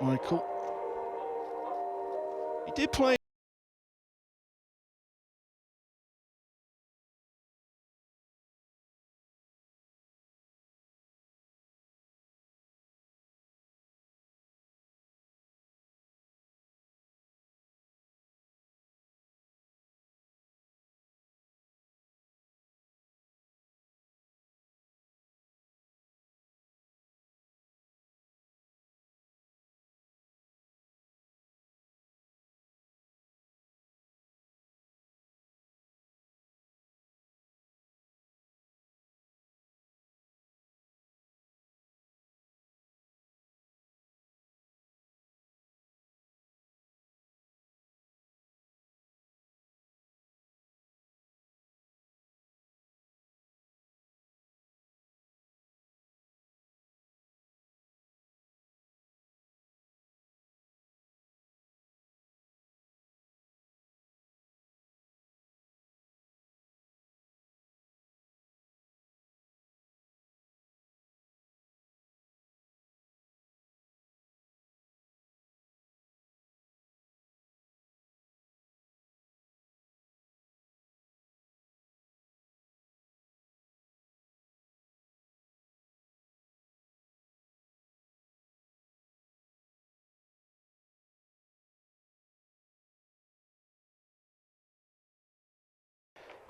Michael. He did play.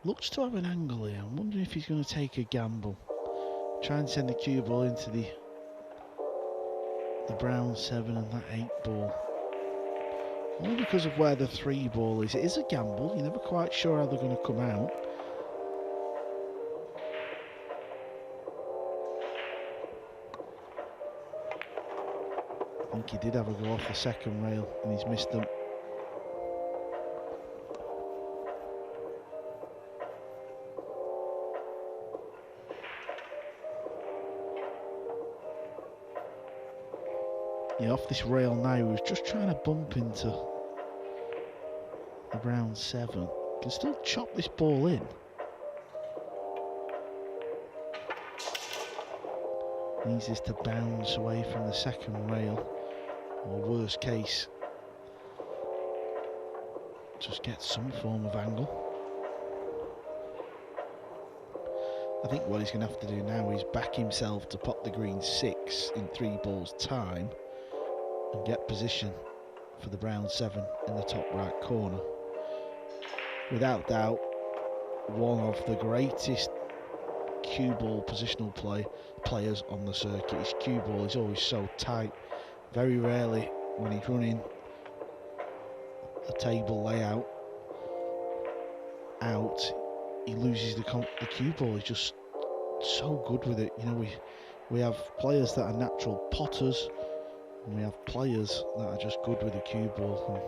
Looks to have an angle here. I'm wondering if he's going to take a gamble. Try and send the cue ball into the brown 7 and that 8 ball. Only because of where the 3 ball is. It is a gamble. You're never quite sure how they're going to come out. I think he did have a go off the second rail and he's missed them. Yeah, off this rail now, he was just trying to bump into the brown 7. Can still chop this ball in. Needs this to bounce away from the second rail, or worst case, just get some form of angle. I think what he's going to have to do now is back himself to pop the green 6 in 3 balls time and get position for the brown 7 in the top right corner. Without doubt, one of the greatest cue ball positional players on the circuit. His cue ball is always so tight. Very rarely when he's running a table layout out, he loses the cue ball. He's just so good with it. You know, we have players that are natural potters, and we have players that are just good with the cue ball.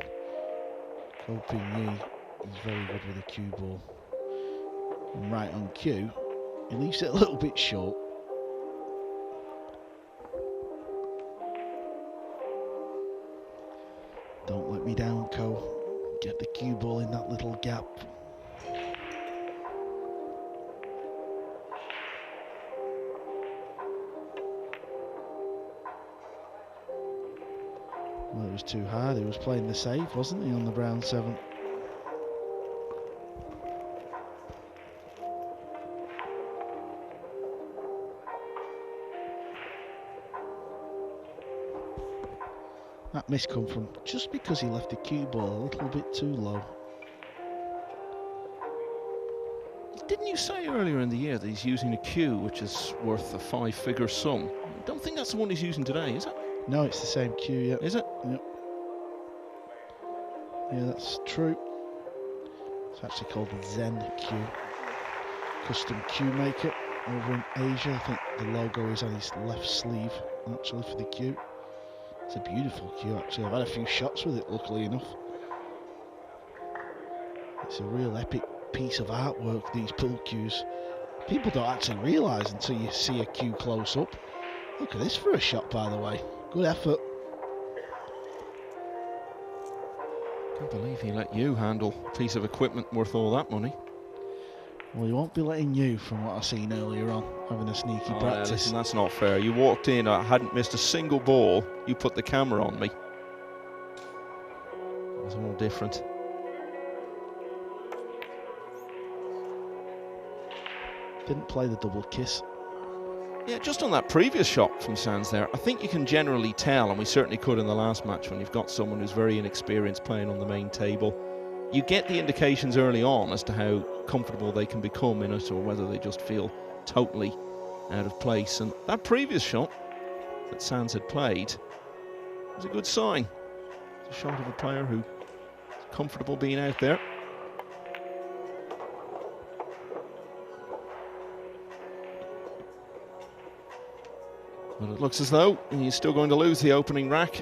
And Copen is very good with the cue ball. And right on cue, he leaves it a little bit short. Don't let me down, Co. Get the cue ball in that little gap. Well, it was too hard. He was playing the safe, wasn't he, on the brown 7? That miss come from just because he left the cue ball a little bit too low. Didn't you say earlier in the year that he's using a cue which is worth a 5-figure sum? I don't think that's the one he's using today, is it? No, it's the same cue, yeah. Is it? Yep. Yeah, that's true. It's actually called the Zen cue. Custom cue maker over in Asia. I think the logo is on his left sleeve, actually, for the cue. It's a beautiful cue, actually. I've had a few shots with it, luckily enough. It's a real epic piece of artwork, these pool cues. People don't actually realise until you see a cue close up. Look at this for a shot, by the way. Good effort. Can't believe he let you handle a piece of equipment worth all that money. Well, he won't be letting you, from what I've seen earlier on, having a sneaky Oh, practice. yeah, listen, that's not fair. You walked in, I hadn't missed a single ball. You put the camera on me. It was all different. Didn't play the double kiss. Yeah, just on that previous shot from Sanz there, I think you can generally tell, and we certainly could in the last match, when you've got someone who's very inexperienced playing on the main table. You get the indications early on as to how comfortable they can become in it, or whether they just feel totally out of place. And that previous shot that Sanz had played was a good sign. It's a shot of a player who's comfortable being out there. But it looks as though he's still going to lose the opening rack.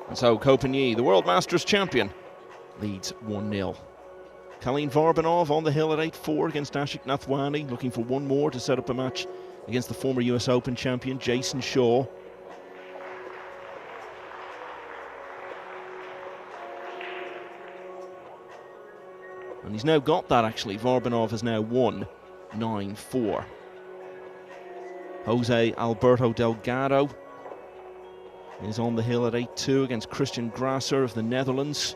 And so Copen, the World Masters champion, leads 1-0. Colleen Varbanov on the hill at 8-4 against Ashik Nathwani, looking for one more to set up a match against the former US Open champion Jason Shaw. And he's now got that, actually. Varbanov has now won 9-4. Jose Alberto Delgado is on the hill at 8-2 against Christian Grasser of the Netherlands.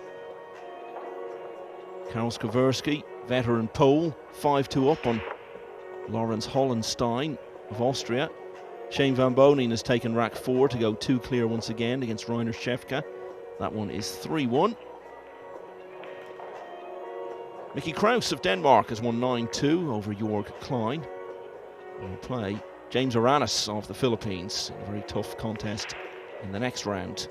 Karel Skaversky, veteran Pole, 5-2 up on Lorenz Hollenstein of Austria. Shane Van Bonen has taken rack 4 to go 2 clear once again against Reiner Shefka. That one is 3-1. Mickey Kraus of Denmark has won 9-2 over Jorg Klein. We'll play James Aranis of the Philippines in a very tough contest in the next round.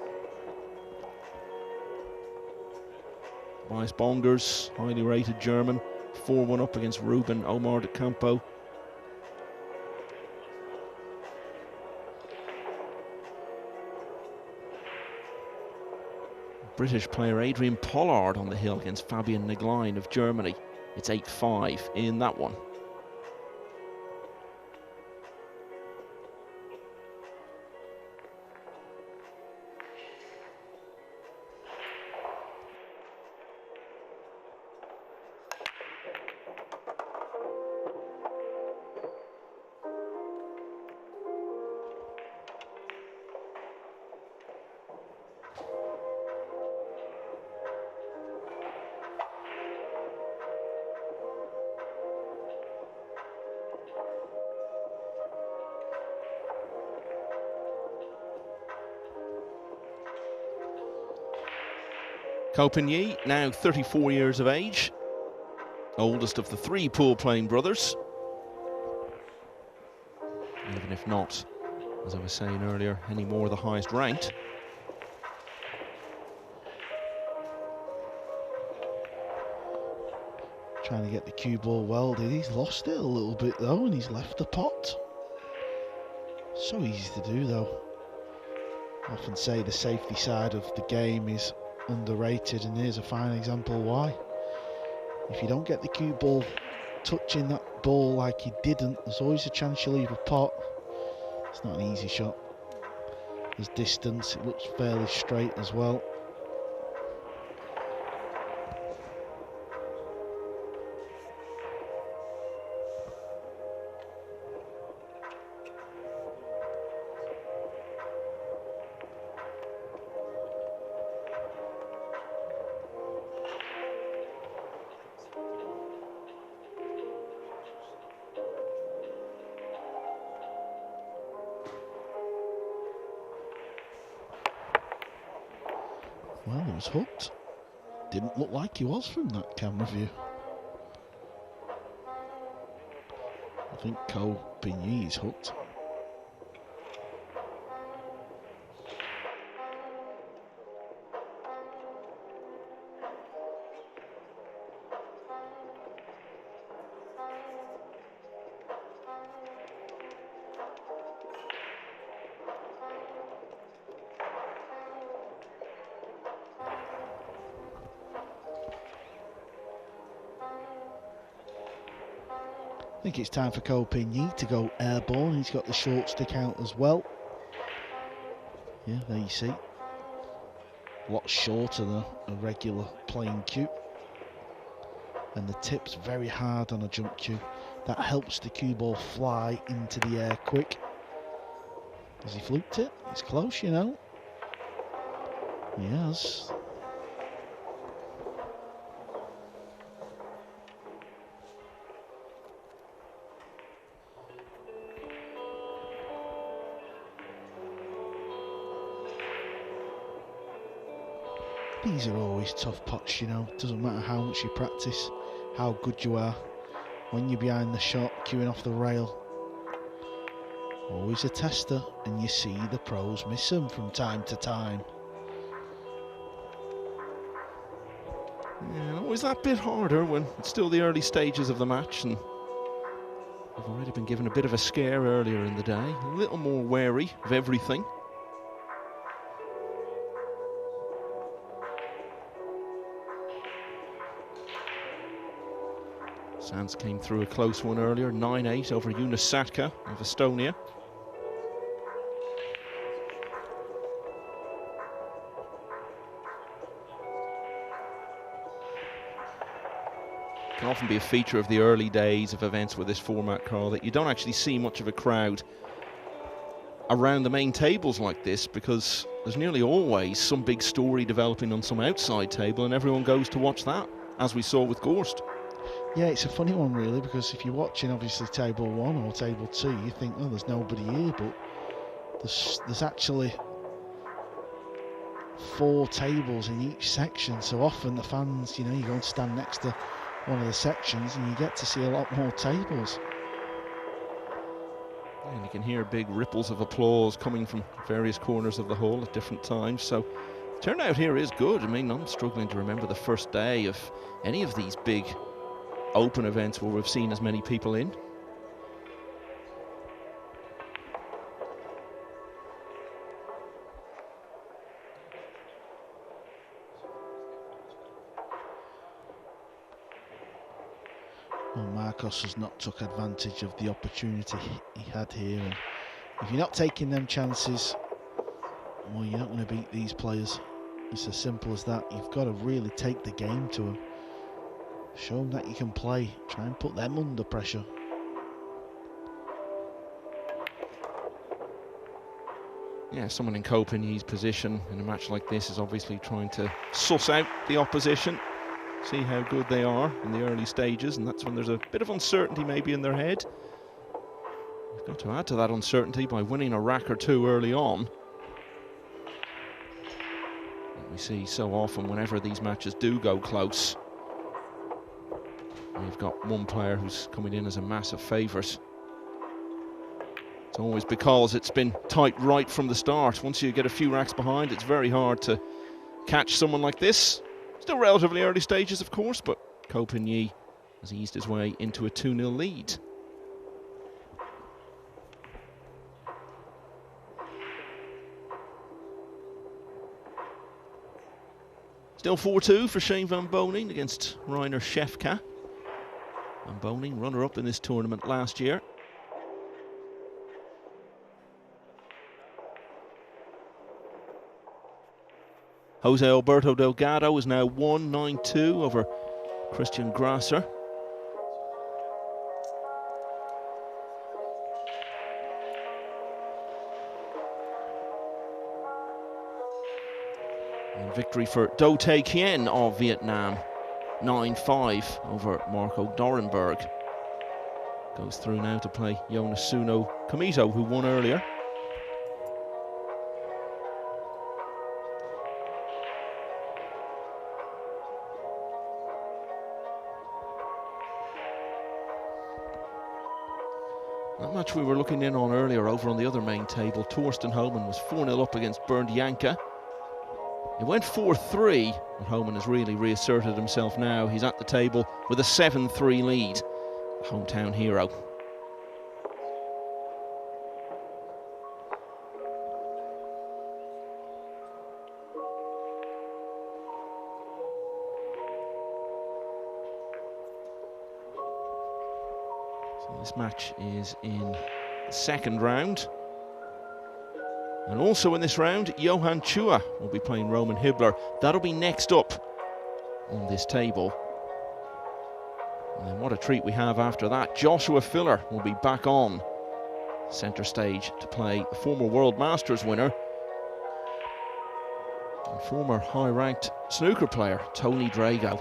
Tobias Bongers, highly rated German, 4-1 up against Ruben Omar de Campo. British player Adrian Pollard on the hill against Fabian Neglein of Germany. It's 8-5 in that one. Copen, now 34 years of age, oldest of the 3 pool-playing brothers. Even if not, as I was saying earlier, any more the highest ranked. Trying to get the cue ball welded. He's lost it a little bit though, and he's left the pot. So easy to do though. I often say the safety side of the game is underrated, and here's a fine example why. If you don't get the cue ball touching that ball like he didn't, there's always a chance you leave a pot. It's not an easy shot. There's distance, it looks fairly straight as well. Well, he was hooked. Didn't look like he was from that camera view. I think Copen is hooked. I think it's time for Copen to go airborne. He's got the short stick out as well. Yeah, there you see. A lot shorter than a regular playing cue. And the tip's very hard on a jump cue. That helps the cue ball fly into the air quick. Has he fluked it? It's close, you know. He has. These are always tough pots, you know. It doesn't matter how much you practice, how good you are. When you're behind the shot, cueing off the rail, always a tester, and you see the pros miss them from time to time. Yeah, always that bit harder when it's still the early stages of the match, and I've already been given a bit of a scare earlier in the day. A little more wary of everything. Sanz came through a close one earlier, 9-8 over Satka of Estonia. Can often be a feature of the early days of events with this format, Carl, that you don't actually see much of a crowd around the main tables like this, because there's nearly always some big story developing on some outside table and everyone goes to watch that, as we saw with Gorst. Yeah, it's a funny one really, because if you're watching obviously table 1 or table 2, you think, oh, there's nobody here, but there's actually 4 tables in each section, so often the fans, you know, you go and stand next to one of the sections and you get to see a lot more tables. And you can hear big ripples of applause coming from various corners of the hall at different times, so the turnout here is good. I mean, I'm struggling to remember the first day of any of these big open events where we've seen as many people in. Well, Marcos has not took advantage of the opportunity he had here, and if you're not taking them chances, well, you're not going to beat these players. It's as simple as that. You've got to really take the game to them. Show them that you can play. Try and put them under pressure. Yeah, someone in Copen's position in a match like this is obviously trying to suss out the opposition, see how good they are in the early stages, and that's when there's a bit of uncertainty maybe in their head. You've got to add to that uncertainty by winning a rack or two early on. And we see so often whenever these matches do go close, we've got one player who's coming in as a massive favourite. It's always because it's been tight right from the start. Once you get a few racks behind, it's very hard to catch someone like this. Still relatively early stages, of course, but Copen has eased his way into a 2-0 lead. Still 4-2 for Shane van Boning against Reiner Schäfka. Van Boning, runner-up in this tournament last year. Jose Alberto Delgado is now 1-9-2 over Christian Grasser. And victory for Do Tae Kien of Vietnam, 9-5 over Marco Dorenberg. Goes through now to play Yonesuno Komito, who won earlier. That match we were looking in on earlier over on the other main table, Torsten Homan was 4-0 up against Bernd Janka. It went 4-3, but Homan has really reasserted himself now. He's at the table with a 7-3 lead, the hometown hero. So This match is in the second round. And also in this round, Johan Chua will be playing Roman Hibbler. That'll be next up on this table. And then what a treat we have after that. Joshua Filler will be back on centre stage to play the former World Masters winner and former high-ranked snooker player, Tony Drago.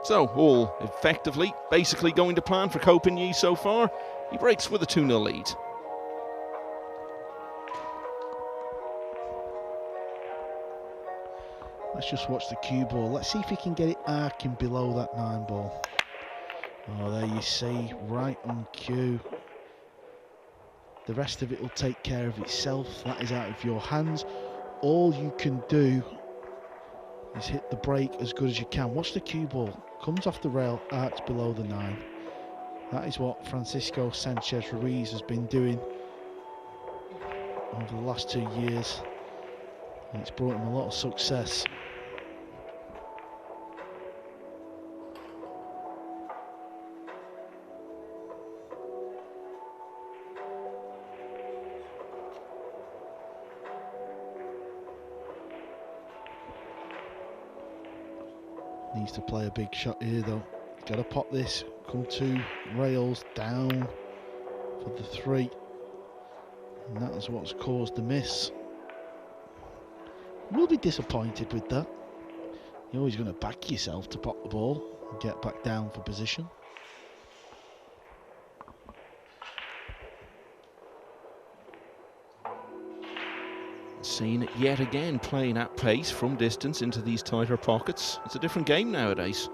So, all effectively, basically going to plan for Copen so far. He breaks with a 2-0 lead. Let's just watch the cue ball. Let's see if he can get it arcing below that 9-ball. Oh, there you see, right on cue. The rest of it will take care of itself. That is out of your hands. All you can do is hit the brake as good as you can. Watch the cue ball. Comes off the rail, arcs below the 9. That is what Francisco Sanchez Ruiz has been doing over the last 2 years. And it's brought him a lot of success. Needs to play a big shot here though. Got to pop this. Come 2 rails down for the 3. And that is what's caused the miss. Will be disappointed with that. You're always going to back yourself to pop the ball and get back down for position. Seen it yet again, playing at pace from distance into these tighter pockets. It's a different game nowadays.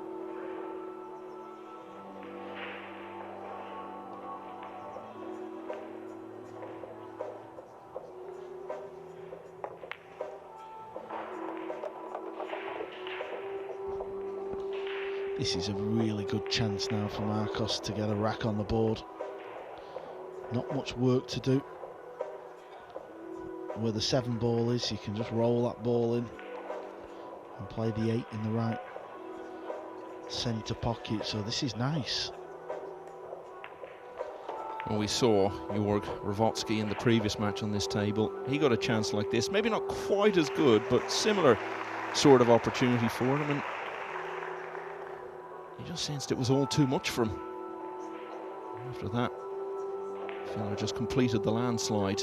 This is a really good chance now for Marcos to get a rack on the board. Not much work to do. Where the 7-ball is, you can just roll that ball in and play the 8 in the right centre pocket. So this is nice. Well, we saw Jorg Ravotsky in the previous match on this table. He got a chance like this, maybe not quite as good, but similar sort of opportunity for him, and he just sensed it was all too much for him. After that, Filler just completed the landslide.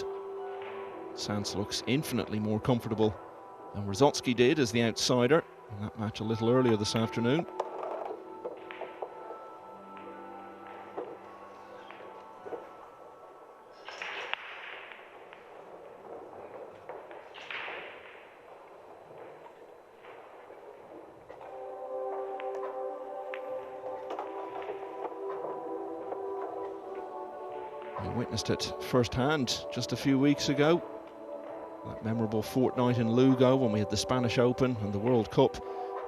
Sanz looks infinitely more comfortable than Ravotsky did as the outsider in that match a little earlier this afternoon. We witnessed it firsthand just a few weeks ago. That memorable fortnight in Lugo when we had the Spanish Open and the World Cup,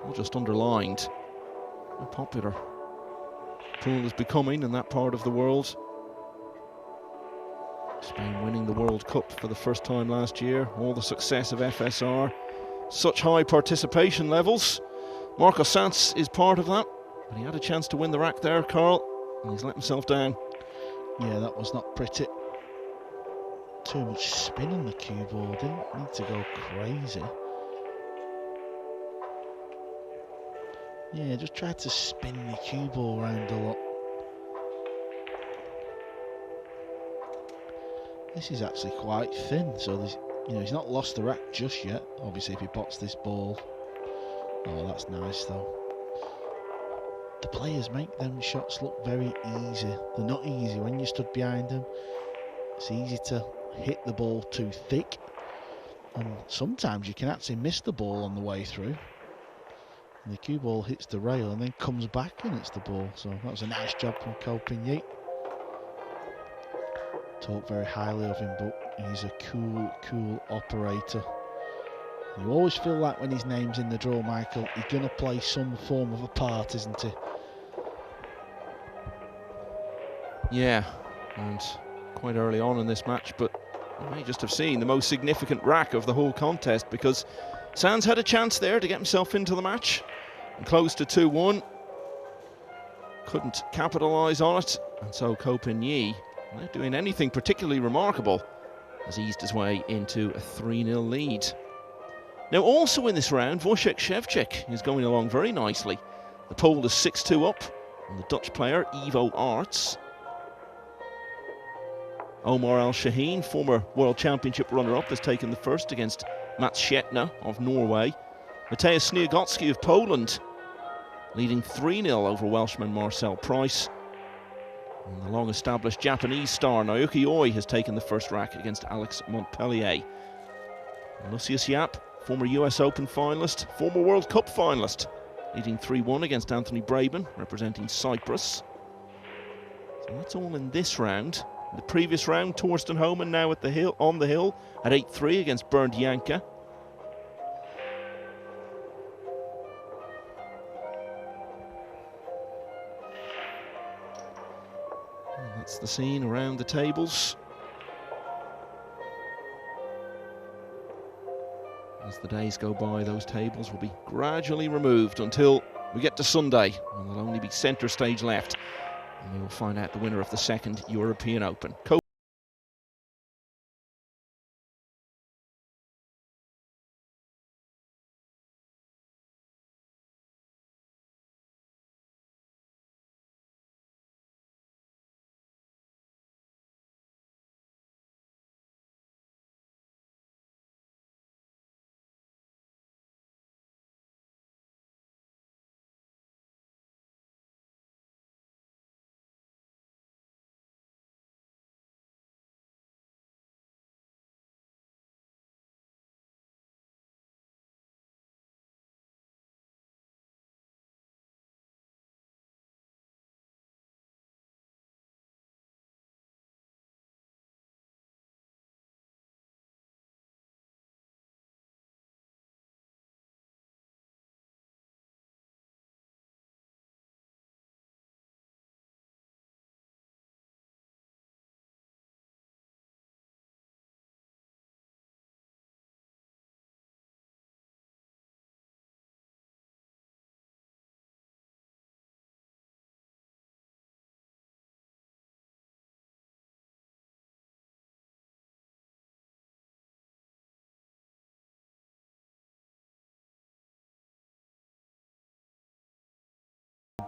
all just underlined how popular pool is becoming in that part of the world. Spain winning the World Cup for the first time last year, all the success of FSR, such high participation levels. Marcos Sanz is part of that, but he had a chance to win the rack there, Carl, and he's let himself down. Yeah, that was not pretty. Too much spin on the cue ball, didn't need to go crazy. Yeah, just tried to spin the cue ball around a lot. This is actually quite thin, so there's, he's not lost the rack just yet. Obviously, if he pots this ball. Oh, that's nice though. The players make them shots look very easy. They're not easy when you stood behind them. It's easy to hit the ball too thick, and sometimes you can actually miss the ball on the way through. And the cue ball hits the rail and then comes back and hits the ball. So that was a nice job from Copen. Talk very highly of him, but he's a cool operator. You always feel like when his name's in the draw, Michael, he's going to play some form of a part, isn't he? Yeah, and quite early on in this match, but you may just have seen the most significant rack of the whole contest, because Sanz had a chance there to get himself into the match and close to 2-1. Couldn't capitalise on it, and so Copen, not doing anything particularly remarkable, has eased his way into a 3-0 lead. Now also in this round, Wojciech Szewczyk is going along very nicely. The Pole is 6-2 up on the Dutch player Ivo Arts. Omar Al-Shaheen, former World Championship runner-up, has taken the first against Mats Shetna of Norway. Mateusz Sniegocki of Poland leading 3-0 over Welshman Marcel Price. And the long-established Japanese star Naoki Oi has taken the first rack against Alex Montpellier. Lucius Yap, former US Open finalist, former World Cup finalist, leading 3-1 against Anthony Braben, representing Cyprus. So that's all in this round. In the previous round, Torsten Homan now at the hill, on the hill at 8-3 against Bernd Janke. And that's the scene around the tables. As the days go by, those tables will be gradually removed until we get to Sunday, when there'll only be centre stage left. And we will find out the winner of the second European Open.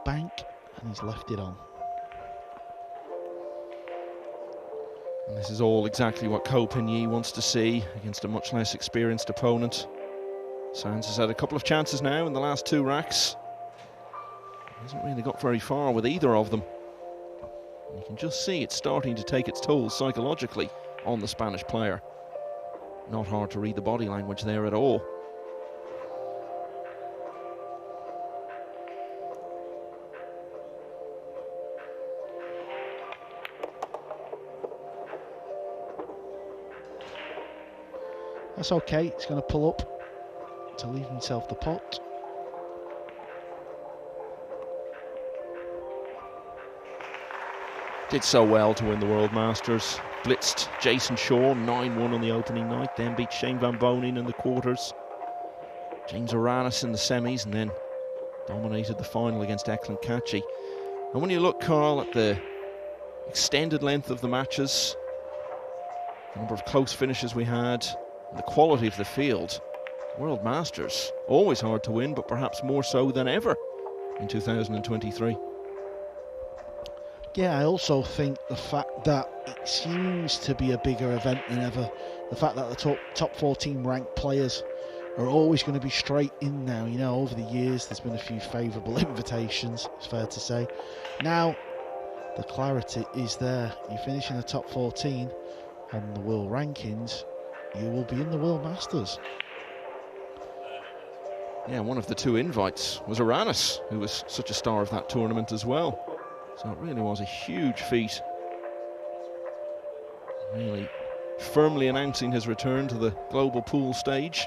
Bank, and he's left it on. And this is all exactly what Copen wants to see against a much less experienced opponent. Sanz has had a couple of chances now in the last two racks. He hasn't really got very far with either of them. And you can just see it's starting to take its toll psychologically on the Spanish player. Not hard to read the body language there at all. That's okay, he's going to pull up to leave himself the pot. Did so well to win the World Masters. Blitzed Jason Shaw 9-1 on the opening night, then beat Shane Van Bonen in the quarters. James Aranis in the semis, and then dominated the final against Eklund Kachi. And when you look, Carl, at the extended length of the matches, the number of close finishes we had, and the quality of the field, World Masters, always hard to win, but perhaps more so than ever in 2023. Yeah, I also think the fact that it seems to be a bigger event than ever, the fact that the top 14 ranked players are always going to be straight in now. You know, over the years there's been a few favourable invitations, it's fair to say. Now the clarity is there. You finish in the top 14 on the world rankings, you will be in the World Masters. Yeah, one of the two invites was Aranis, who was such a star of that tournament as well. So it really was a huge feat. Really firmly announcing his return to the global pool stage.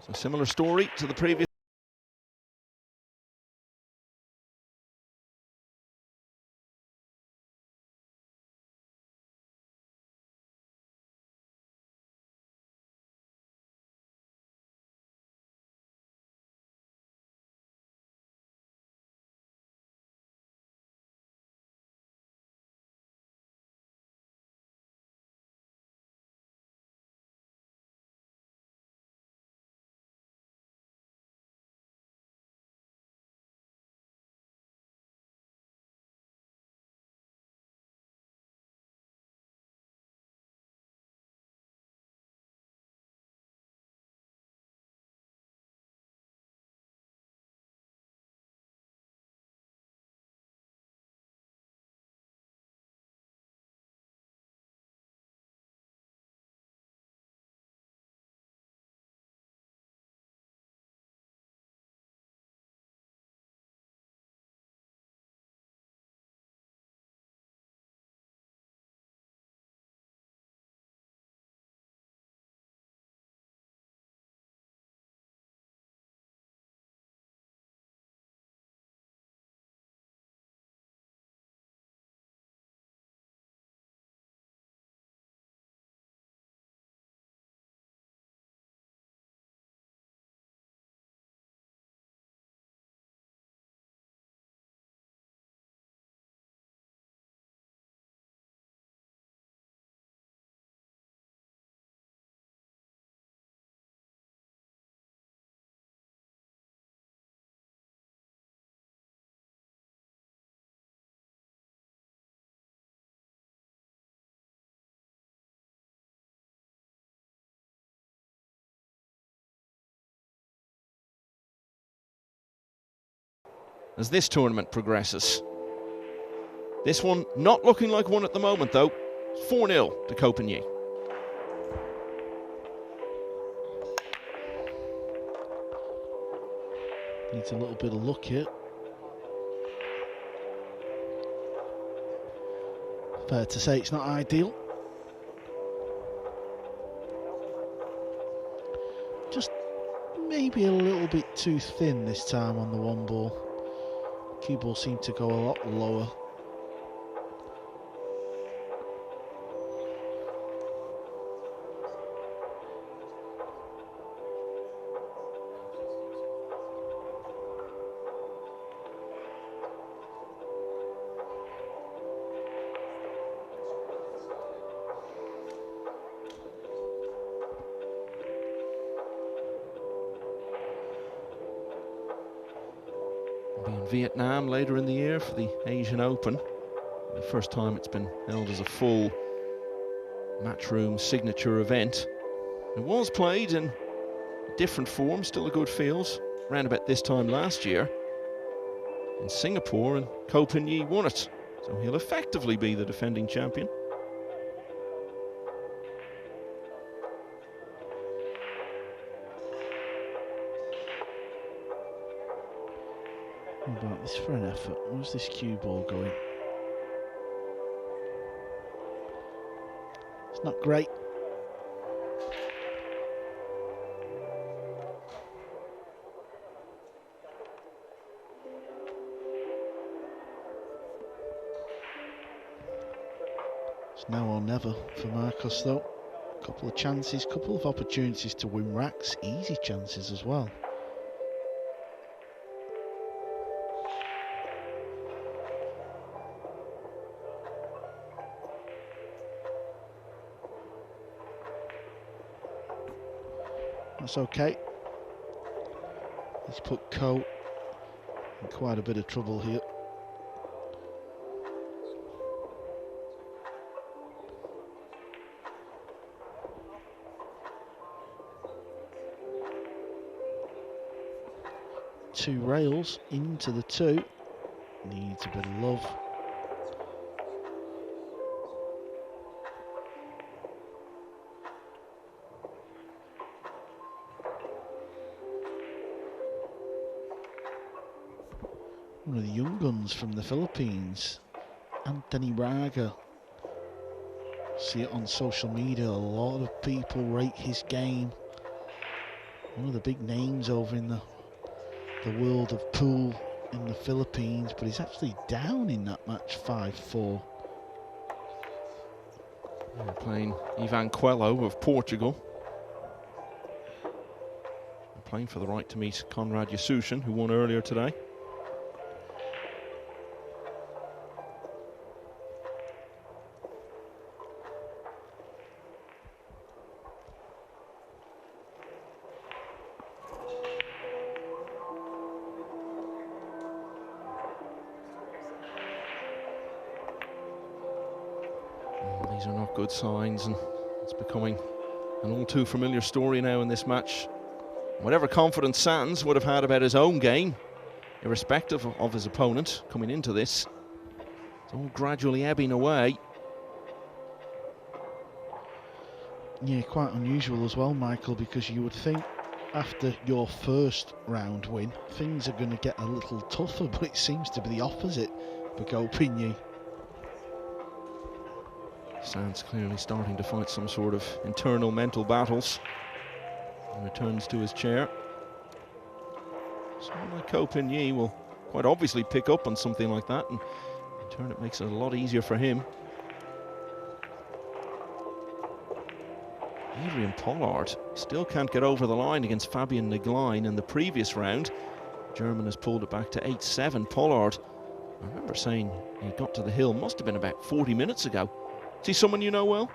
So similar story to the previous as this tournament progresses. This one not looking like one at the moment, though. 4-0 to Copen. Needs a little bit of luck here. Fair to say it's not ideal. Just maybe a little bit too thin this time on the one ball. Cue ball seemed to go a lot lower. Be in Vietnam later in the year for the Asian Open. The first time it's been held as a full matchroom signature event. It was played in a different form, still a good field, around about this time last year in Singapore, and Copen won it. So he'll effectively be the defending champion. How about this for an effort? Where's this cue ball going? It's not great. It's now or never for Marcos though. Couple of chances, couple of opportunities to win racks, easy chances as well. That's okay. He's put Ko in quite a bit of trouble here. Two rails into the two. Needs a bit of love. One of the young guns from the Philippines, Anthony Raga. See it on social media, a lot of people rate his game. One of the big names over in the world of pool in the Philippines, but he's actually down in that match 5-4. They're playing Ivan Coelho of Portugal. They're playing for the right to meet Konrad Yasusin, who won earlier today. These are not good signs, and it's becoming an all too familiar story now in this match. Whatever confidence Sanz would have had about his own game, irrespective of his opponent coming into this, it's all gradually ebbing away. Yeah, quite unusual as well, Michael, because you would think after your first round win, things are going to get a little tougher, but it seems to be the opposite for Copen. Sanz clearly starting to fight some sort of internal mental battles. He returns to his chair. Someone like Copen will quite obviously pick up on something like that, and in turn it makes it a lot easier for him. Adrian Pollard still can't get over the line against Fabian Neglein in the previous round. German has pulled it back to 8-7. Pollard, I remember saying he got to the hill, must have been about 40 minutes ago. Is he someone you know well?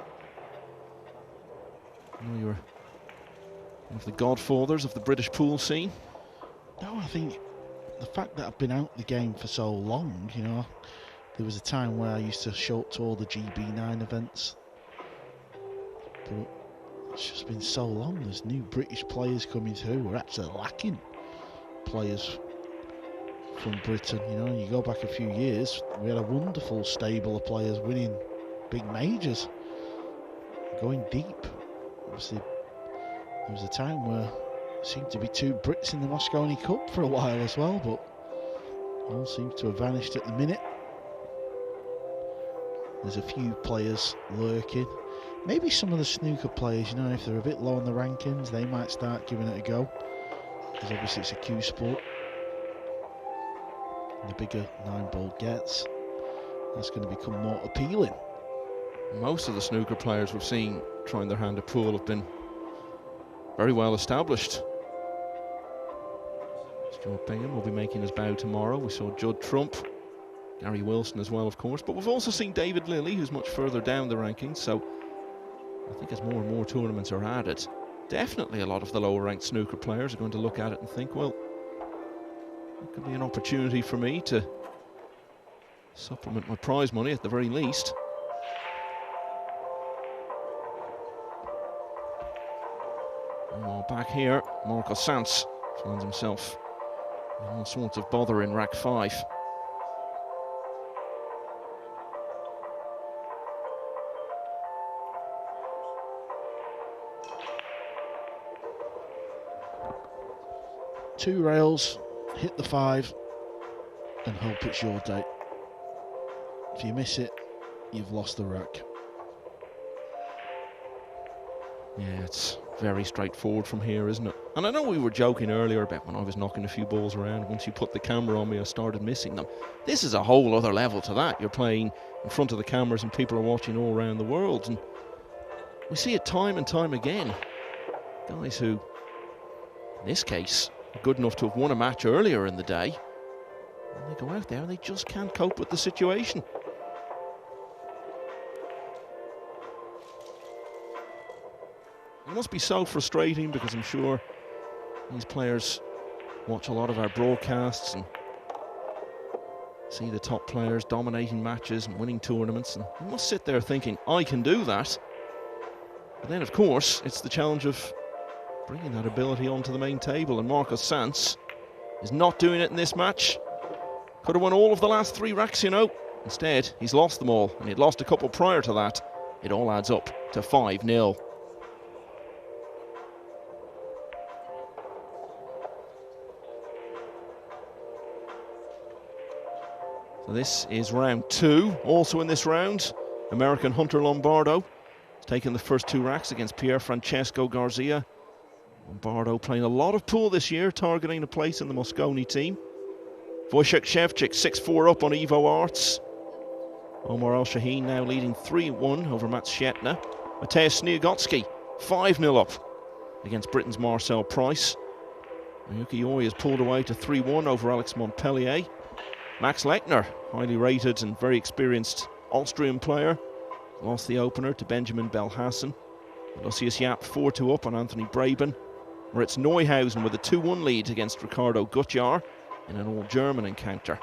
I know you're one of the godfathers of the British pool scene. No, I think the fact that I've been out the game for so long, you know, there was a time where I used to show up to all the GB9 events. But it's just been so long. There's new British players coming through. We're actually lacking players from Britain. You know, you go back a few years, we had a wonderful stable of players winning big majors, going deep. Obviously, there was a time where there seemed to be 2 Brits in the Mosconi Cup for a while as well, but all seems to have vanished at the minute. There's a few players lurking. Maybe some of the snooker players, you know, if they're a bit low on the rankings, they might start giving it a go, because obviously it's a cue sport. And the bigger Nineball gets, that's going to become more appealing. Most of the snooker players we've seen trying their hand at pool have been very well established. Stuart Bingham will be making his bow tomorrow. We saw Judd Trump, Gary Wilson as well, of course, but we've also seen David Lilly, who's much further down the rankings. So I think as more and more tournaments are added, definitely a lot of the lower ranked snooker players are going to look at it and think, well, it could be an opportunity for me to supplement my prize money at the very least. Meanwhile, back here, Marcos Sanz finds himself in all sorts of bother in rack 5. Two rails, hit the 5, and hope it's your day. If you miss it, you've lost the rack. Yeah, it's very straightforward from here, isn't it? And I know we were joking earlier about when I was knocking a few balls around, once you put the camera on me I started missing them. This is a whole other level to that. You're playing in front of the cameras and people are watching all around the world, and we see it time and time again. Guys who, in this case, are good enough to have won a match earlier in the day, and they go out there and they just can't cope with the situation. It must be so frustrating, because I'm sure these players watch a lot of our broadcasts and see the top players dominating matches and winning tournaments, and they must sit there thinking, I can do that. But then, of course, it's the challenge of bringing that ability onto the main table, and Marcos Sanz is not doing it in this match. Could have won all of the last 3 racks, you know. Instead, he's lost them all, and he'd lost a couple prior to that. It all adds up to 5-0. So this is round 2. Also in this round, American Hunter Lombardo has taken the first 2 racks against Pier Francesco Garcia. Lombardo playing a lot of pool this year, targeting a place in the Mosconi team. Wojciech Szewczyk 6-4 up on Evo Arts. Omar Al-Shaheen now leading 3-1 over Mats Shetner. Mateusz Sniagotsky 5-0 up against Britain's Marcel Price. Miyuki Oi has pulled away to 3-1 over Alex Montpellier. Max Lechner, highly rated and very experienced Austrian player, lost the opener to Benjamin Belhassan. Lucius Japp 4-2 up on Anthony Braben. Moritz Neuhausen with a 2-1 lead against Ricardo Gutjahr in an all-German encounter.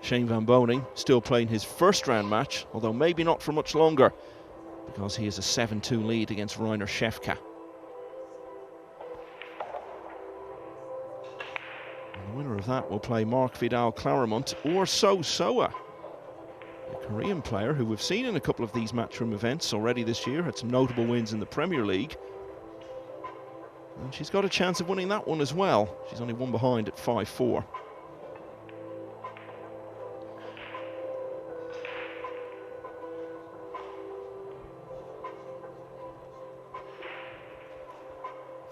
Shane Van Boning still playing his first round match, although maybe not for much longer, because he is a 7-2 lead against Rainer Shefka. And the winner of that will play Mark Vidal Clarimont or So Soa, a Korean player who we've seen in a couple of these matchroom events already this year, had some notable wins in the Premier League. And she's got a chance of winning that one as well. She's only one behind at 5-4.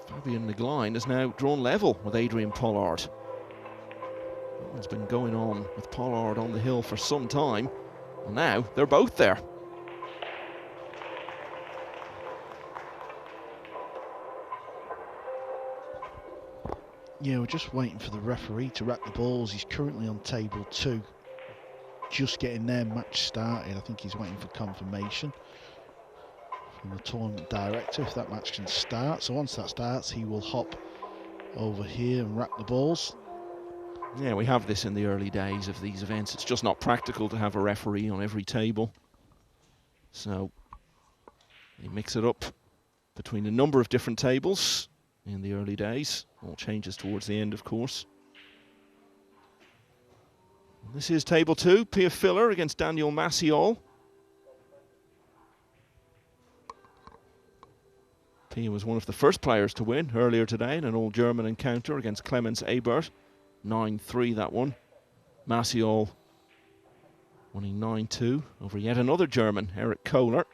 Fabian Negline has now drawn level with Adrian Pollard. That one's been going on with Pollard on the hill for some time, and now they're both there. Yeah, we're just waiting for the referee to rack the balls. He's currently on table 2, just getting their match started. I think he's waiting for confirmation from the tournament director if that match can start. So once that starts, he will hop over here and rack the balls. Yeah, we have this in the early days of these events. It's just not practical to have a referee on every table. So They mix it up between a number of different tables in the early days. All changes towards the end, of course. This is table 2, Pia Filler against Daniel Maciol. Pia was one of the first players to win earlier today in an all-German encounter against Clemens Ebert. 9-3 that one. Maciol winning 9-2 over yet another German, Eric Kohler.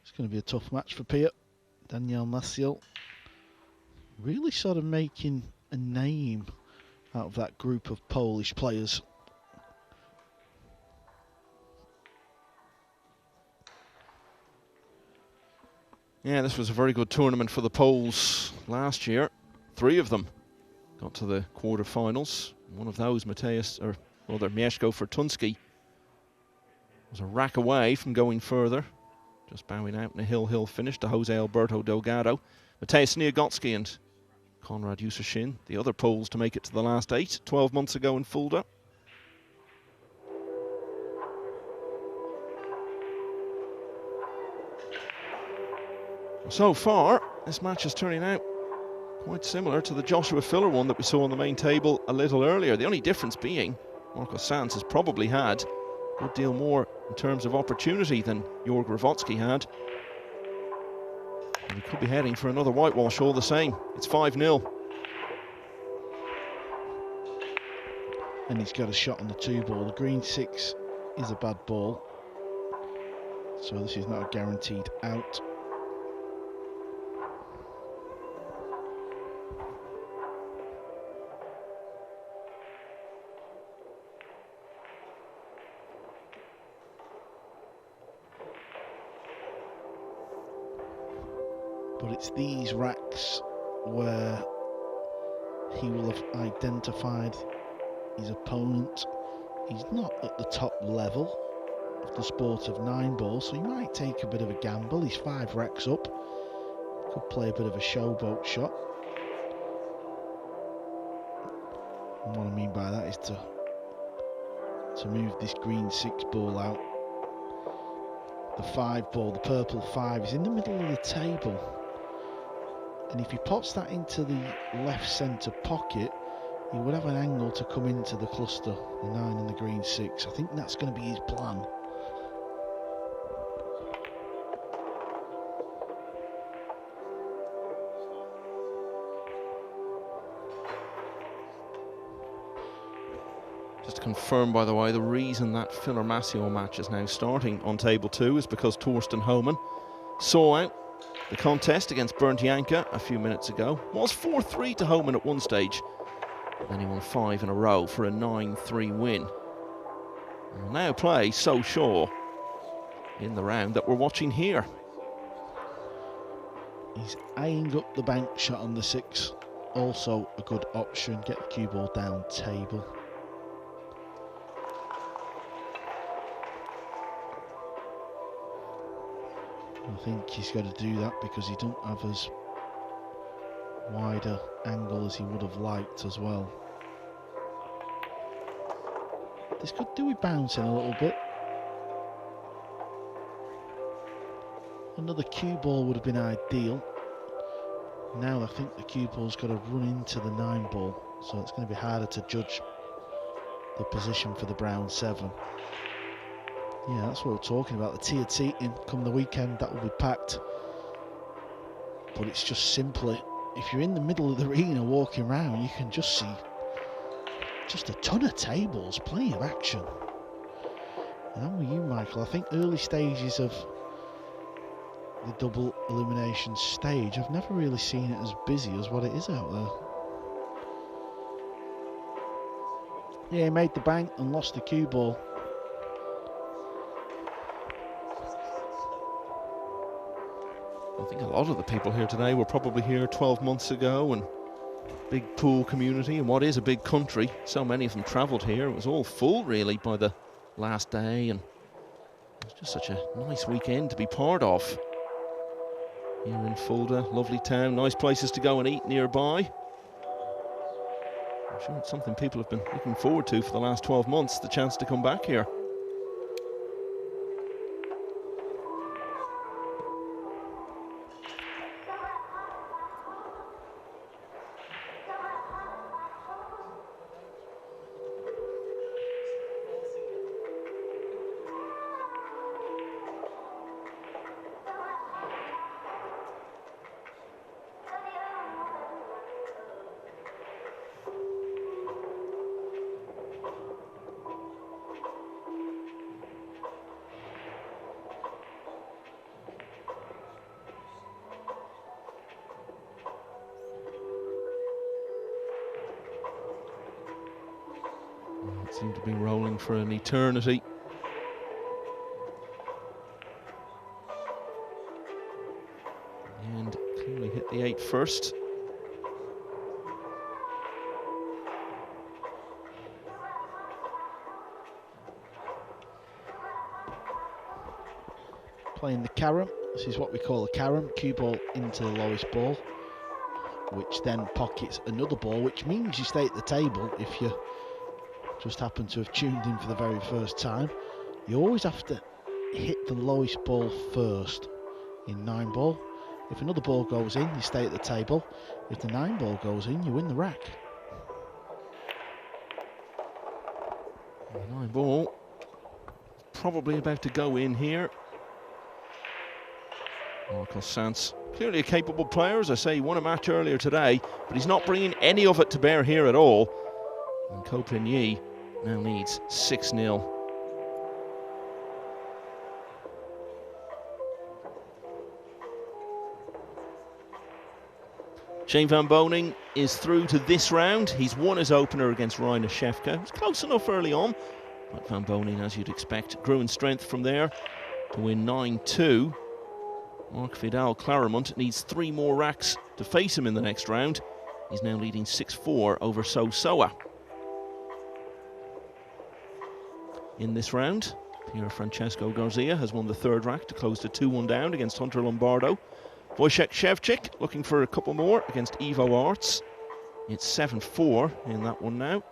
It's going to be a tough match for Pia. Daniel Maciol really sort of making a name out of that group of Polish players. Yeah, this was a very good tournament for the Poles last year. 3 of them got to the quarter-finals. One of those, Mieszko Fortunski, was a rack away from going further. Just bowing out in a hill finish to Jose Alberto Delgado. Mateusz Niagotsky and Konrad Jusashin, the other Poles to make it to the last 8, 12 months ago in Fulda. So far, this match is turning out quite similar to the Joshua Filler one that we saw on the main table a little earlier. The only difference being Marcos Sanz has probably had a good deal more in terms of opportunity than Jörg Ravotsky had. And he could be heading for another whitewash all the same. It's 5-0. And he's got a shot on the 2 ball. The green 6 is a bad ball, so this is not a guaranteed out. But it's these racks where he will have identified his opponent. He's not at the top level of the sport of 9-ball, so he might take a bit of a gamble. He's 5 racks up. Could play a bit of a showboat shot. And what I mean by that is to move this green 6 ball out. The 5 ball, the purple 5, is in the middle of the table. And if he pops that into the left centre pocket, he would have an angle to come into the cluster, the 9 and the green 6. I think that's going to be his plan. Just to confirm, by the way, the reason that Filler Maciol match is now starting on table 2 is because Torsten Homan saw out the contest against Bernd Janka a few minutes ago. Was 4-3 to Homan at one stage. Then he won 5 in a row for a 9-3 win. Will now play So Shaw in the round that we're watching here. He's eyeing up the bank shot on the 6. Also a good option. Get the cue ball down table. I think he's got to do that because he don't have as wider angle as he would have liked as well. This could do with bouncing a little bit. Another cue ball would have been ideal. Now I think the cue ball's got to run into the 9 ball, so it's going to be harder to judge the position for the brown 7. Yeah, that's what we're talking about. The tiered seating come the weekend, that will be packed. But it's just simply, if you're in the middle of the arena walking around, you can just see just a ton of tables, plenty of action. And I'm with you, Michael. I think early stages of the double elimination stage, I've never really seen it as busy as what it is out there. Yeah, he made the bank and lost the cue ball. I think a lot of the people here today were probably here 12 months ago, and big pool community, and what is a big country. So many of them travelled here. It was all full really by the last day, and it was just such a nice weekend to be part of. here in Fulda. Lovely town, nice places to go and eat nearby. I'm sure it's something people have been looking forward to for the last 12 months, the chance to come back here. It seemed to be rolling for an eternity. And clearly hit the 8 first. Playing the carom. This is what we call a carom. Cue ball into the lowest ball, which then pockets another ball, which means you stay at the table if you just happen to have tuned in for the very first time. You always have to hit the lowest ball first in 9-ball. If another ball goes in, you stay at the table. If the 9-ball goes in, you win the rack. 9-ball probably about to go in here. Marcos Sanz, clearly a capable player. As I say, he won a match earlier today, but he's not bringing any of it to bear here at all. And Copen now leads 6-0. Shane Van Boning is through to this round. He's won his opener against Rainer Shefka. It was close enough early on, but Van Boning, as you'd expect, grew in strength from there to win 9-2. Mark Vidal Claremont needs 3 more racks to face him in the next round. He's now leading 6-4 over Soa. In this round, Pier Francesco Garcia has won the 3rd rack to close the 2-1 down against Hunter Lombardo. Wojciech Szewczyk looking for a couple more against Evo Arts. It's 7-4 in that one now.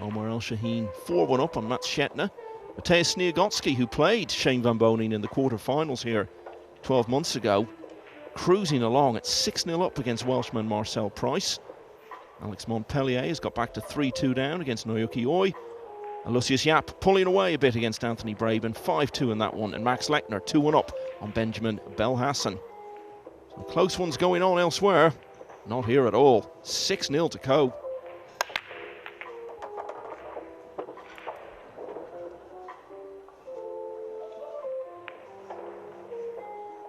Omar El Shaheen 4-1 up on Mats Shetner. Mateusz Sniagotsky, who played Shane Van Boning in the quarter-finals here 12 months ago, cruising along at 6-0 up against Welshman Marcel Price. Alex Montpellier has got back to 3-2 down against Noyuki Oi. And Lucius Yap pulling away a bit against Anthony Braben, 5-2 in that one. And Max Lechner 2-1 up on Benjamin Belhassan. Some close ones going on elsewhere. Not here at all. 6-0 to Co.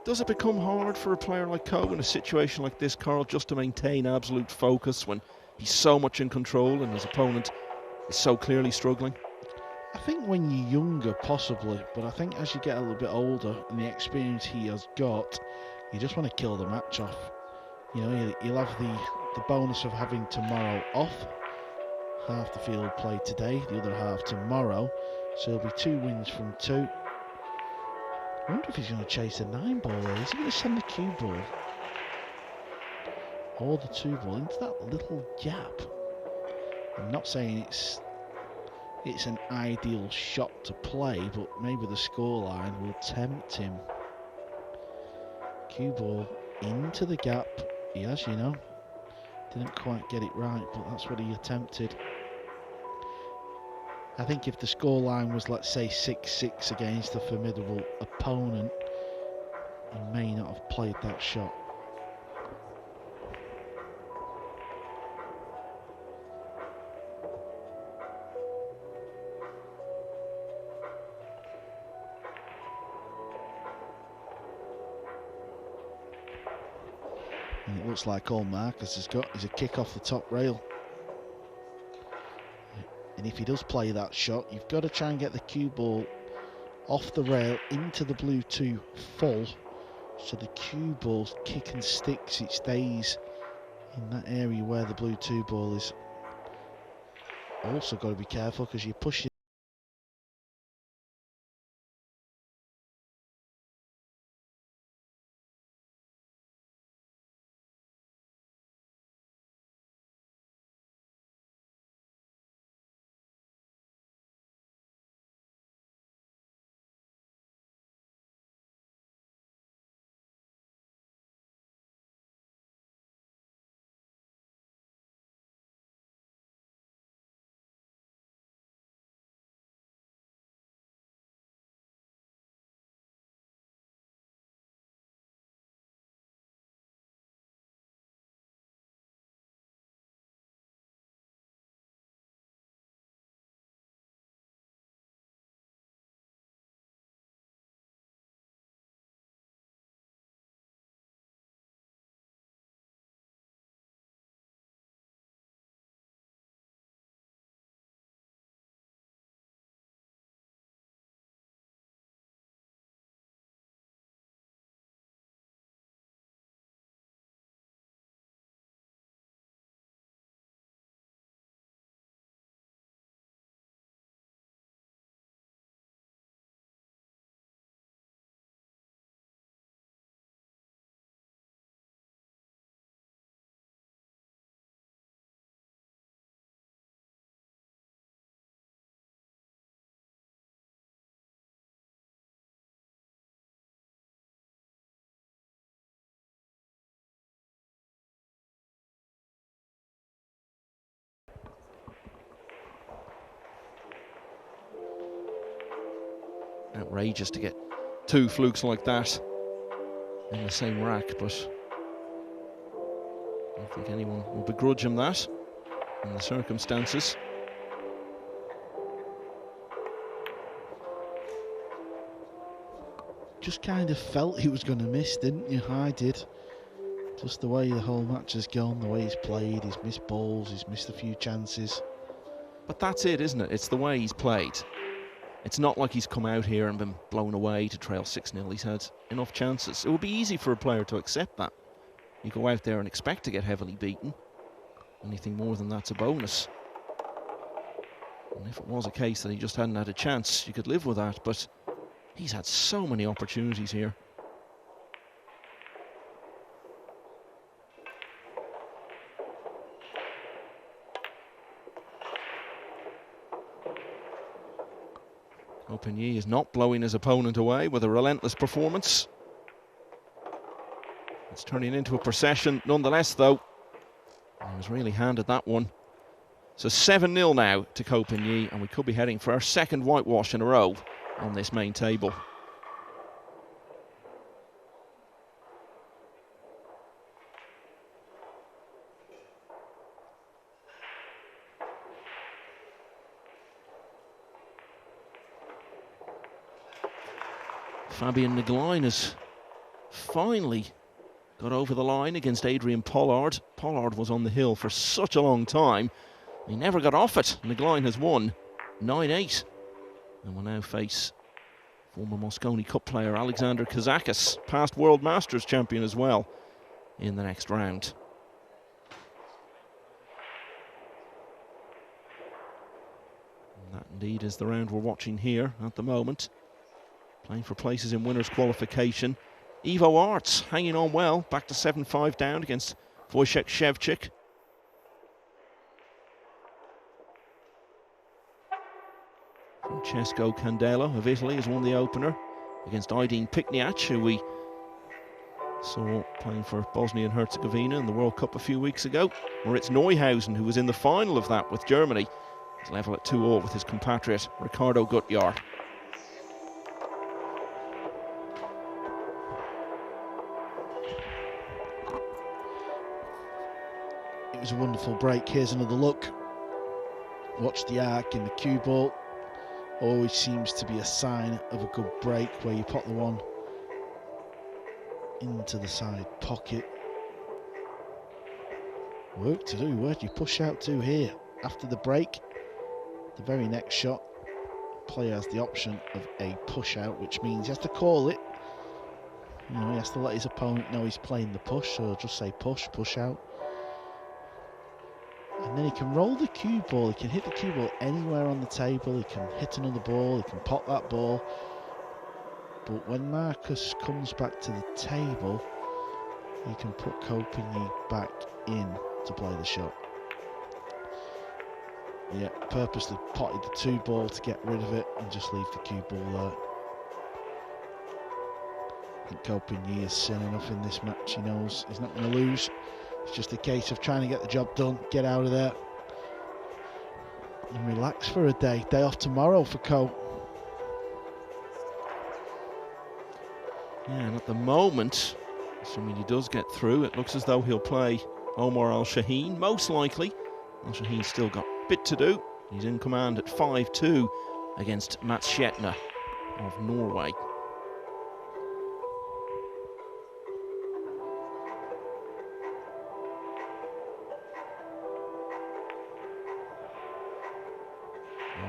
Does it become hard for a player like Co in a situation like this, Carl, just to maintain absolute focus when he's so much in control and his opponent is so clearly struggling? I think when you're younger, possibly, but I think as you get a little bit older and the experience he has got, you just want to kill the match off. You know, you'll have the bonus of having tomorrow off. Half the field played today, the other half tomorrow. So it'll be 2 wins from 2. I wonder if he's going to chase a 9-ball there. Is he going to send the cue ball or the 2-ball into that little gap? I'm not saying it's an ideal shot to play, but maybe the scoreline will tempt him. Cue ball into the gap. He has, you know. Didn't quite get it right, but that's what he attempted. I think if the scoreline was, let's say, 6-6 against a formidable opponent, he may not have played that shot. And it looks like all Marcus has got is a kick off the top rail. And if he does play that shot, you've got to try and get the cue ball off the rail into the blue 2 full. So the cue ball kick and sticks, it stays in that area where the blue 2 ball is. Also got to be careful because you push it outrageous to get 2 flukes like that in the same rack, but I don't think anyone will begrudge him that in the circumstances. Just kind of felt he was going to miss, didn't you? I did. Just the way the whole match has gone, the way he's played, he's missed balls, he's missed a few chances. But that's it, isn't it? It's the way he's played. It's not like he's come out here and been blown away to trail 6-0. He's had enough chances. It would be easy for a player to accept that. You go out there and expect to get heavily beaten. Anything more than that's a bonus. And if it was a case that he just hadn't had a chance, you could live with that, but he's had so many opportunities here. Copen is not blowing his opponent away with a relentless performance. It's turning into a procession nonetheless, though. He was really handed that one. So 7-0 now to Copen, and we could be heading for our second whitewash in a row on this main table. Fabian Negline has finally got over the line against Adrian Pollard. Pollard was on the hill for such a long time. He never got off it. Negline has won 9-8. And will now face former Mosconi Cup player Alexander Kazakis, past World Masters champion as well, in the next round. And that indeed is the round we're watching here at the moment. Playing for places in winners' qualification. Ivo Arts hanging on well, back to 7-5 down against Wojciech Szewczyk. Francesco Candelo of Italy has won the opener against Aydin Pikniac, who we saw playing for Bosnia and Herzegovina in the World Cup a few weeks ago. Moritz Neuhausen, who was in the final of that with Germany, is level at 2-2 with his compatriot Ricardo Gutjahr. It was a wonderful break. Here's another look. Watch the arc in the cue ball. Always seems to be a sign of a good break where you pop the one into the side pocket. Work to do. Where do you push out to here? After the break, the very next shot, player has the option of a push out, which means he has to call it. You know, he has to let his opponent know he's playing the push, so just say push, push out. And then he can roll the cue ball, he can hit the cue ball anywhere on the table, he can hit another ball, he can pop that ball. But when Marcos comes back to the table, he can put Copen back in to play the shot. Yeah, purposely potted the 2 ball to get rid of it and just leave the cue ball there. I think Copen has seen enough in this match, he knows he's not going to lose. It's just a case of trying to get the job done, get out of there, and relax for a day. Day off tomorrow for Co. Yeah, and at the moment, assuming he does get through, it looks as though he'll play Omar Al-Shaheen, most likely. Al-Shaheen's still got a bit to do. He's in command at 5-2 against Mats Sjetner of Norway.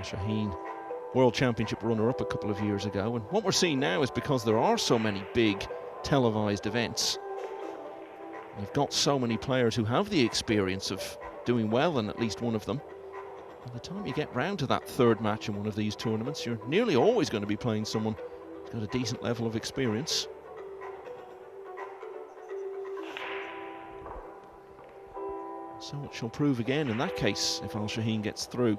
Shaheen, World Championship runner-up a couple of years ago, and what we're seeing now is because there are so many big televised events, you've got so many players who have the experience of doing well in at least one of them. By the time you get round to that third match in one of these tournaments, you're nearly always going to be playing someone who's got a decent level of experience. So it shall prove again in that case if Al-Shaheen gets through.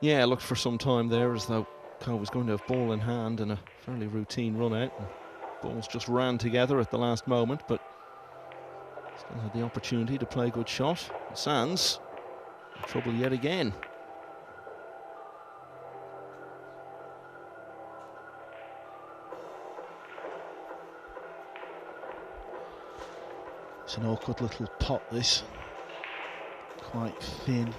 Yeah, looked for some time there as though Co was going to have ball in hand and a fairly routine run out. And balls just ran together at the last moment, but still had the opportunity to play a good shot. Sanz in trouble yet again. It's an awkward little pot, this. Quite thin.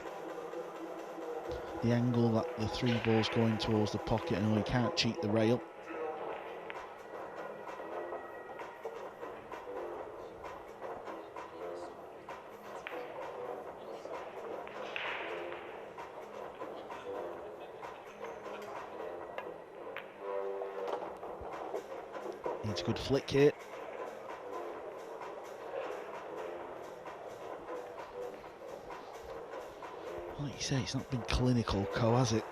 The angle that the three ball's going towards the pocket, and he can't cheat the rail. Needs a good flick here. Like you say, it's not been clinical, Co, has it?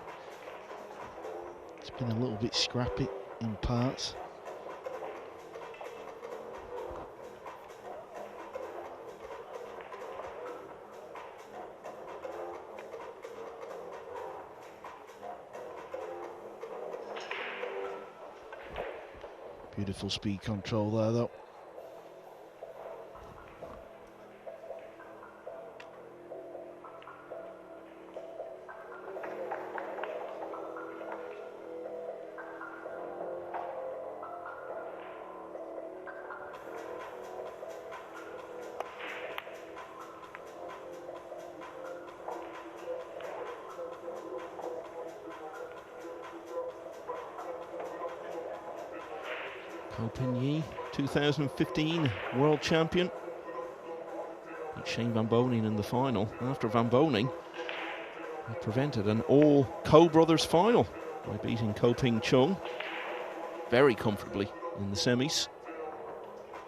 It's been a little bit scrappy in parts. Beautiful speed control there, though. Copen, 2015 world champion. Beat Shane Van Boning in the final. After Van Boning prevented an all Co brothers final by beating Ko Ping Chung very comfortably in the semis.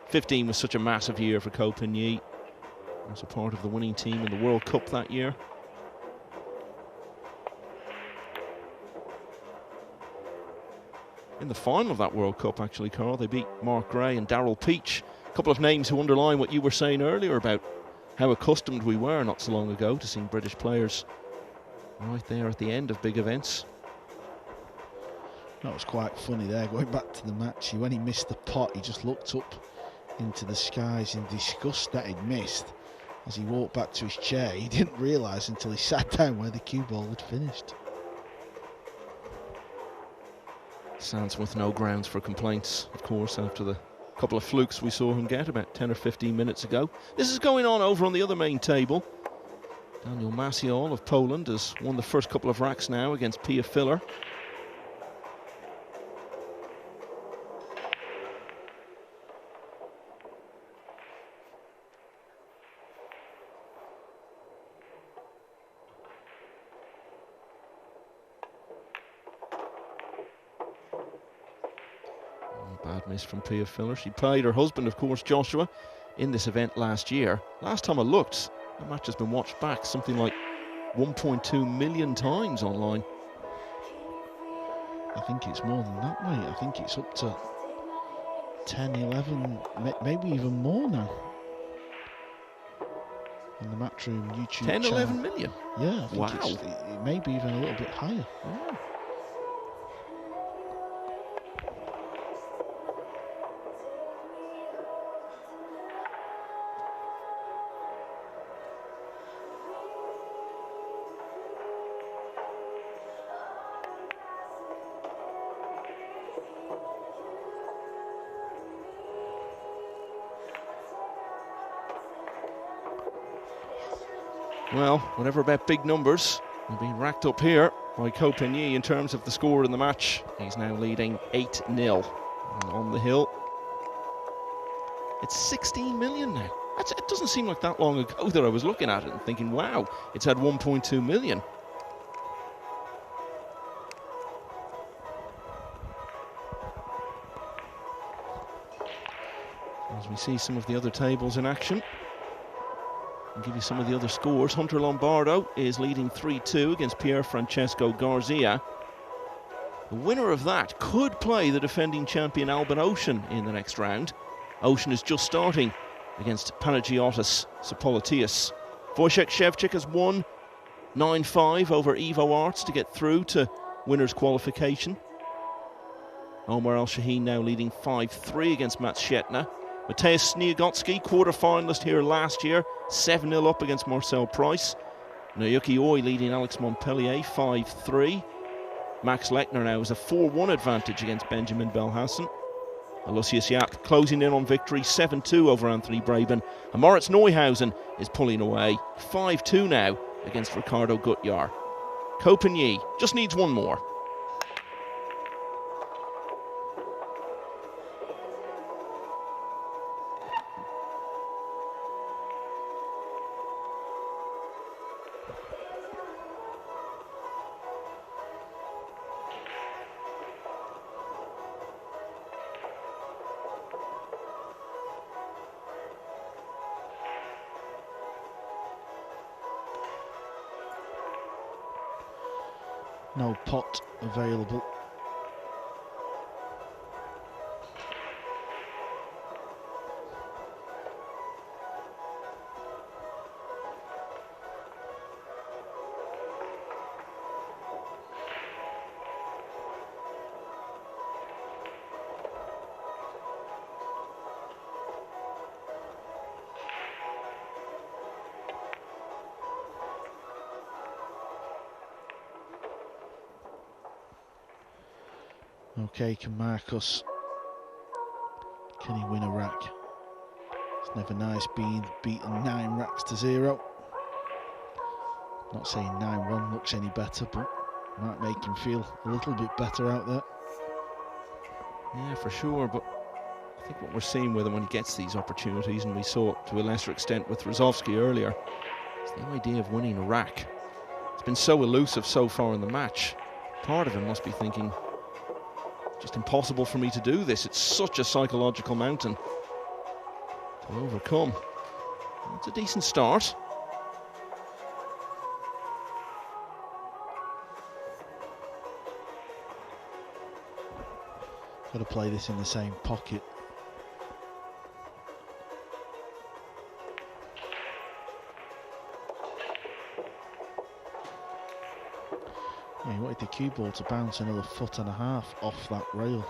15 was such a massive year for Copen. Was a part of the winning team in the World Cup that year. In the final of that World Cup, actually, Carl, they beat Mark Gray and Darryl Peach. A couple of names who underline what you were saying earlier about how accustomed we were not so long ago to seeing British players right there at the end of big events. That was quite funny there, going back to the match. When he missed the pot, he just looked up into the skies in disgust that he'd missed. As he walked back to his chair, he didn't realise until he sat down where the cue ball had finished. Sanz with no grounds for complaints, of course, after the couple of flukes we saw him get about 10 or 15 minutes ago. This is going on over on the other main table. Daniel Maciol of Poland has won the first couple of racks now against Pia Filler. Bad miss from Pia Filler. She played her husband, of course, Joshua, in this event last year. Last time I looked, the match has been watched back something like 1.2 million times online. I think it's more than that, mate. I think it's up to 10, 11, maybe even more now. On the Matchroom YouTube 10, channel. 11 million? Yeah, I think wow. It may be even a little bit higher. Yeah. Well, whatever about big numbers, they're being racked up here by Copen in terms of the score in the match. He's now leading 8-0 on the hill. It's 16 million now. It doesn't seem like that long ago that I was looking at it and thinking, wow, it's had 1.2 million. As we see some of the other tables in action, I'll give you some of the other scores. Hunter Lombardo is leading 3-2 against Pier Francesco Garzia. The winner of that could play the defending champion Albin Ocean in the next round. Ocean is just starting against Panagiotis Sopolitius. Wojciech Szewczyk has won 9-5 over Evo Arts to get through to winners qualification. Omar Al-Shaheen now leading 5-3 against Mats Shetna. Mateusz Sniagotsky, quarter-finalist here last year, 7-0 up against Marcel Price. Naoki Oi leading Alex Montpellier 5-3. Max Lechner now has a 4-1 advantage against Benjamin Belhassen. Aloysius Yap closing in on victory 7-2 over Anthony Braben. And Moritz Neuhausen is pulling away 5-2 now against Ricardo Gutjahr. Copen just needs one more. No pot available. Okay, can Marcos, can he win a rack? It's never nice being beaten 9 racks to 0. Not saying 9-1 looks any better, but might make him feel a little bit better out there. Yeah, for sure, but I think what we're seeing with him when he gets these opportunities, and we saw it to a lesser extent with Rozovsky earlier, is the idea of winning a rack. It's been so elusive so far in the match. Part of him must be thinking, just impossible for me to do this. It's such a psychological mountain to overcome. It's a decent start. Got to play this in the same pocket. Yeah, he wanted the cue ball to bounce another 1.5 foot off that rail.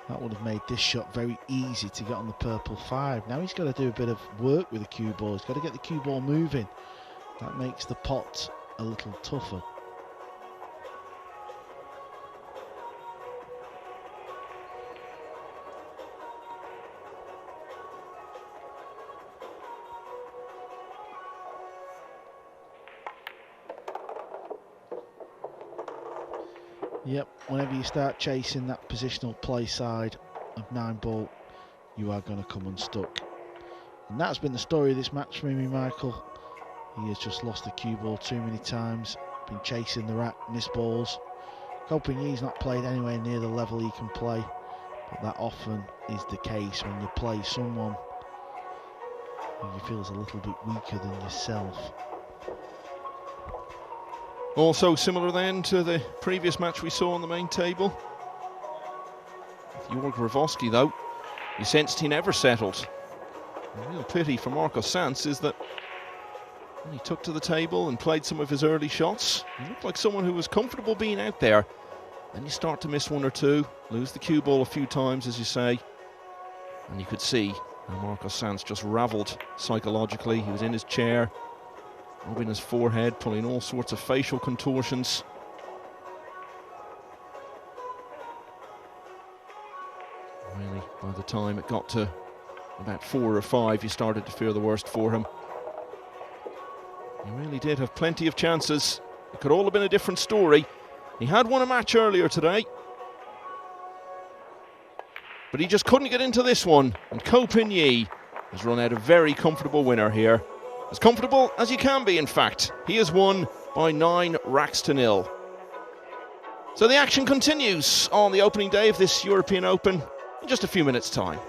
That would have made this shot very easy to get on the purple 5. Now he's got to do a bit of work with the cue ball. He's got to get the cue ball moving. That makes the pot a little tougher. Yep, whenever you start chasing that positional play side of Nineball, you are going to come unstuck. And that's been the story of this match for me, Michael. He has just lost the cue ball too many times, been chasing the rack, missed balls. Copen he's not played anywhere near the level he can play, but that often is the case when you play someone who you feel is a little bit weaker than yourself. Also similar then to the previous match we saw on the main table. With Jörg Hravoski though, you sensed he never settled. The real pity for Marcos Sanz is that when he took to the table and played some of his early shots, he looked like someone who was comfortable being out there. Then you start to miss one or two, lose the cue ball a few times as you say, and you could see how Marcos Sanz just ravelled psychologically. He was in his chair, rubbing his forehead, pulling all sorts of facial contortions. Really, by the time it got to about 4 or 5, you started to fear the worst for him. He really did have plenty of chances. It could all have been a different story. He had won a match earlier today, but he just couldn't get into this one. And Copen has run out a very comfortable winner here. As comfortable as you can be, in fact. He has won by 9 racks to 0. So the action continues on the opening day of this European Open in just a few minutes' time.